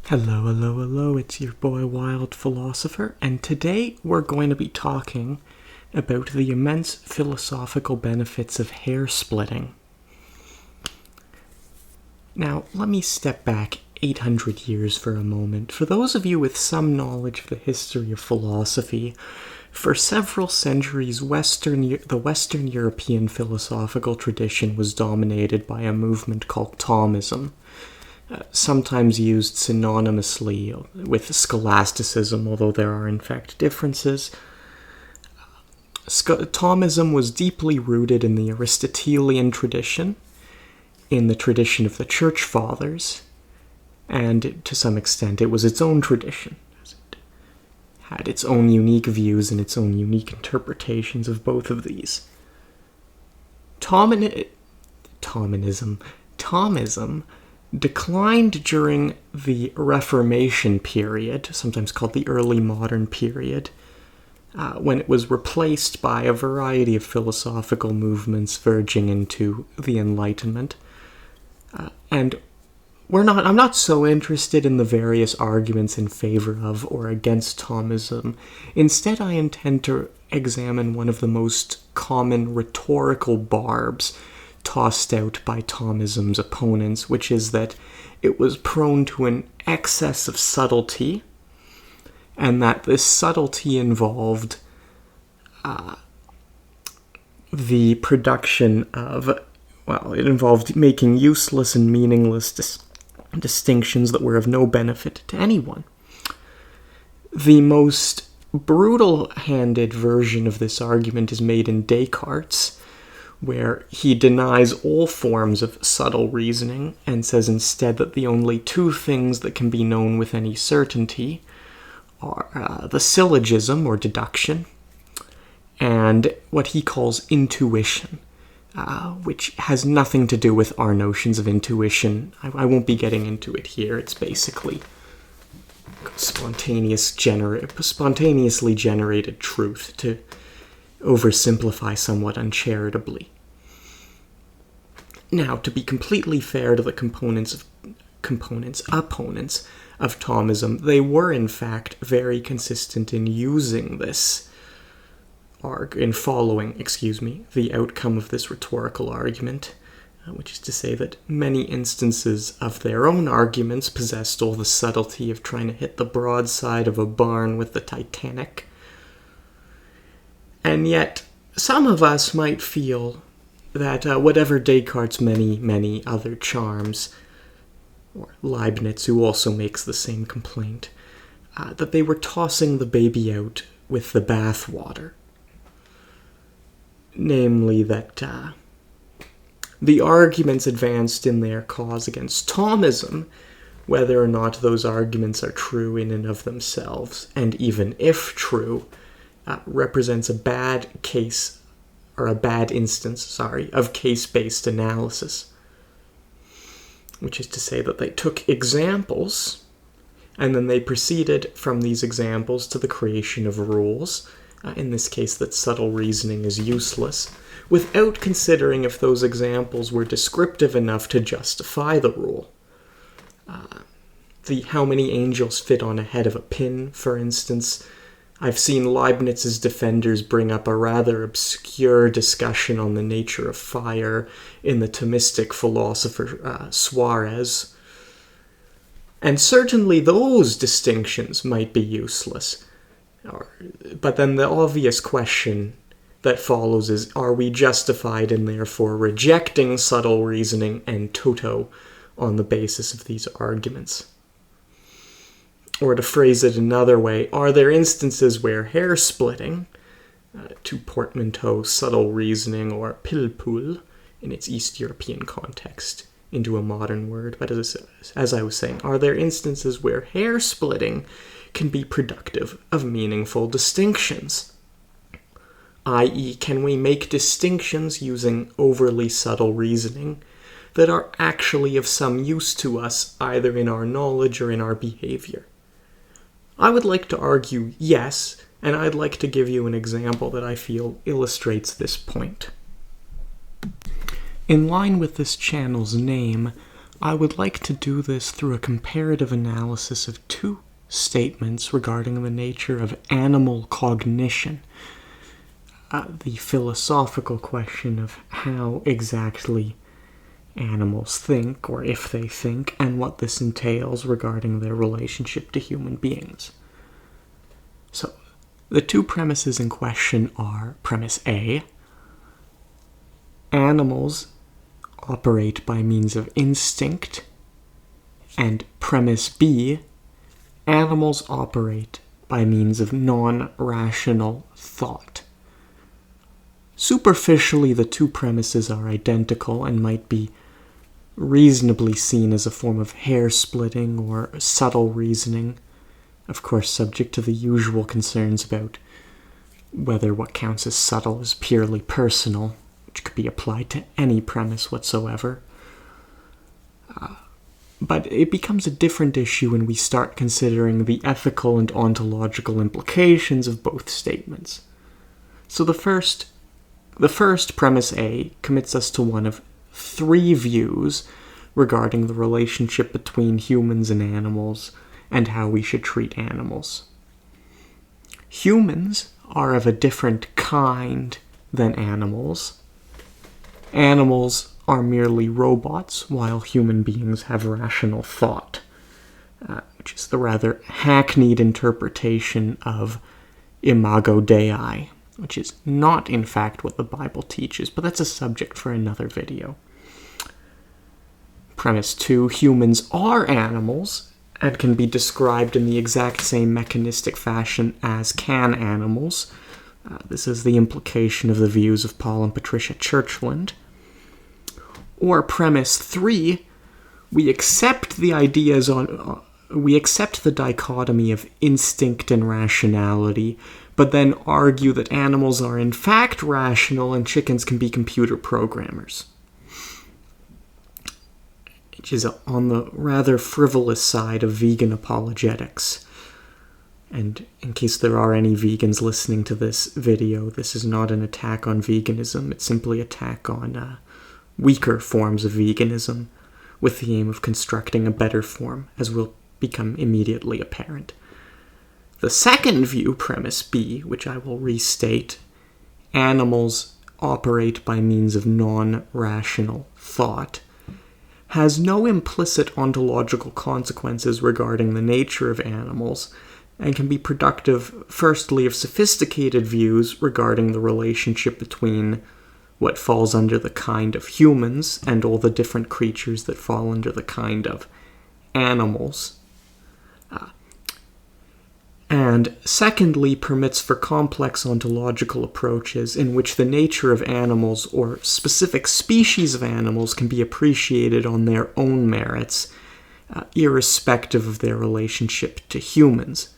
Hello, hello, hello, it's your boy Wild Philosopher, and today we're going to be talking about the immense philosophical benefits of hair splitting. Now, let me step back 800 years for a moment. For those of you with some knowledge of the history of philosophy, for several centuries, the Western European philosophical tradition was dominated by a movement called Thomism, sometimes used synonymously with scholasticism, although there are in fact differences. Thomism was deeply rooted in the Aristotelian tradition, in the tradition of the Church Fathers, and to some extent it was its own tradition. It had its own unique views and its own unique interpretations of both of these. Thomism declined during the Reformation period, sometimes called the early modern period, when it was replaced by a variety of philosophical movements verging into the Enlightenment. And I'm not so interested in the various arguments in favor of or against Thomism. Instead, I intend to examine one of the most common rhetorical barbs tossed out by Thomism's opponents, which is that it was prone to an excess of subtlety, and that this subtlety involved the production of, it involved making useless and meaningless distinctions that were of no benefit to anyone. The most brutal-handed version of this argument is made in Descartes, where he denies all forms of subtle reasoning and says instead that the only two things that can be known with any certainty are the syllogism, or deduction, and what he calls intuition, which has nothing to do with our notions of intuition. I won't be getting into it here. It's basically spontaneously generated truth, to oversimplify somewhat uncharitably. Now, to be completely fair to the opponents of Thomism, they were in fact very consistent in using this, the outcome of this rhetorical argument, which is to say that many instances of their own arguments possessed all the subtlety of trying to hit the broadside of a barn with the Titanic. And yet, some of us might feel that whatever Descartes' many other charms, or Leibniz, who also makes the same complaint, that they were tossing the baby out with the bathwater. Namely, that the arguments advanced in their cause against Thomism, whether or not those arguments are true in and of themselves, and even if true, represents a bad instance of case-based analysis. Which is to say that they took examples, and then they proceeded from these examples to the creation of rules, in this case that subtle reasoning is useless, without considering if those examples were descriptive enough to justify the rule. How many angels fit on a head of a pin, for instance. I've seen Leibniz's defenders bring up a rather obscure discussion on the nature of fire in the Thomistic philosopher Suarez. And certainly those distinctions might be useless. But then the obvious question that follows is, are we justified in therefore rejecting subtle reasoning en toto on the basis of these arguments? Or to phrase it another way, are there instances where hair splitting, to portmanteau subtle reasoning or pilpul in its East European context into a modern word, but as I was saying, are there instances where hair splitting can be productive of meaningful distinctions? I.e., can we make distinctions using overly subtle reasoning that are actually of some use to us, either in our knowledge or in our behavior? I would like to argue yes, and I'd like to give you an example that I feel illustrates this point. In line with this channel's name, I would like to do this through a comparative analysis of two statements regarding the nature of animal cognition. The philosophical question of how exactly animals think, or if they think, and what this entails regarding their relationship to human beings. So, the two premises in question are: premise A, animals operate by means of instinct, and premise B, animals operate by means of non-rational thought. Superficially, the two premises are identical and might be reasonably seen as a form of hair-splitting or subtle reasoning, of course subject to the usual concerns about whether what counts as subtle is purely personal, which could be applied to any premise whatsoever. But it becomes a different issue when we start considering the ethical and ontological implications of both statements. So the first premise A commits us to one of three views regarding the relationship between humans and animals and how we should treat animals. Humans are of a different kind than animals. Animals are merely robots, while human beings have rational thought, which is the rather hackneyed interpretation of Imago Dei, which is not, in fact, what the Bible teaches, but that's a subject for another video. Premise 2, humans are animals, and can be described in the exact same mechanistic fashion as can animals. This is the implication of the views of Paul and Patricia Churchland. Or premise 3, we accept the dichotomy of instinct and rationality, but then argue that animals are in fact rational and chickens can be computer programmers. Which is on the rather frivolous side of vegan apologetics. And in case there are any vegans listening to this video, this is not an attack on veganism, it's simply an attack on weaker forms of veganism, with the aim of constructing a better form, as will become immediately apparent. The second view, premise B, which I will restate, animals operate by means of non-rational thought, has no implicit ontological consequences regarding the nature of animals, and can be productive, firstly, of sophisticated views regarding the relationship between what falls under the kind of humans and all the different creatures that fall under the kind of animals. And secondly, permits for complex ontological approaches in which the nature of animals or specific species of animals can be appreciated on their own merits, irrespective of their relationship to humans.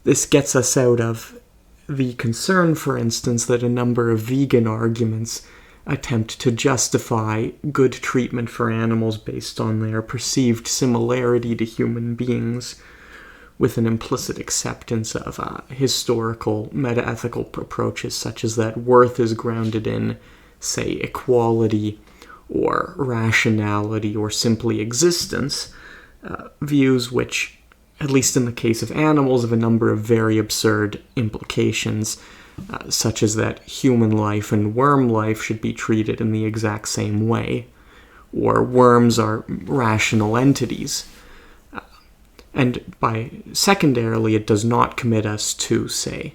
This gets us out of the concern, for instance, that a number of vegan arguments attempt to justify good treatment for animals based on their perceived similarity to human beings, with an implicit acceptance of historical meta-ethical approaches such as that worth is grounded in, say, equality or rationality or simply existence, views which, at least in the case of animals, have a number of very absurd implications, such as that human life and worm life should be treated in the exact same way, or worms are rational entities. And secondarily, it does not commit us to, say,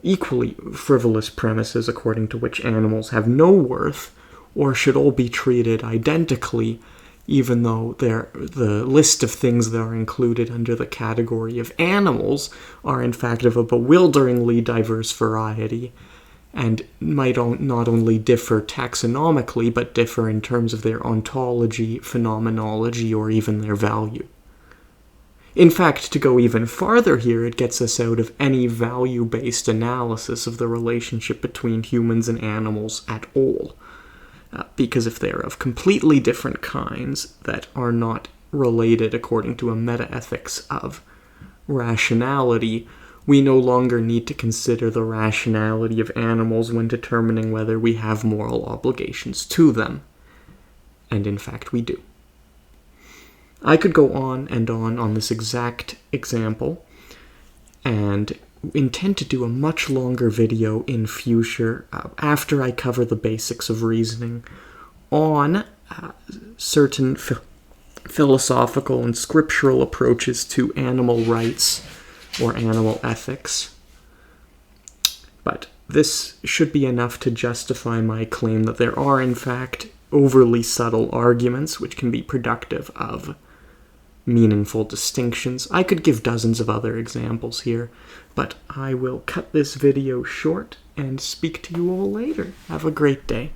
equally frivolous premises according to which animals have no worth, or should all be treated identically, even though the list of things that are included under the category of animals are in fact of a bewilderingly diverse variety, and might not only differ taxonomically, but differ in terms of their ontology, phenomenology, or even their value. In fact, to go even farther here, it gets us out of any value-based analysis of the relationship between humans and animals at all. Because if they're of completely different kinds that are not related according to a meta-ethics of rationality, we no longer need to consider the rationality of animals when determining whether we have moral obligations to them. and in fact we do. I could go on and on this exact example, and intend to do a much longer video in future after I cover the basics of reasoning on certain philosophical and scriptural approaches to animal rights or animal ethics. But this should be enough to justify my claim that there are, in fact, overly subtle arguments which can be productive of meaningful distinctions. I could give dozens of other examples here, but I will cut this video short and speak to you all later. Have a great day.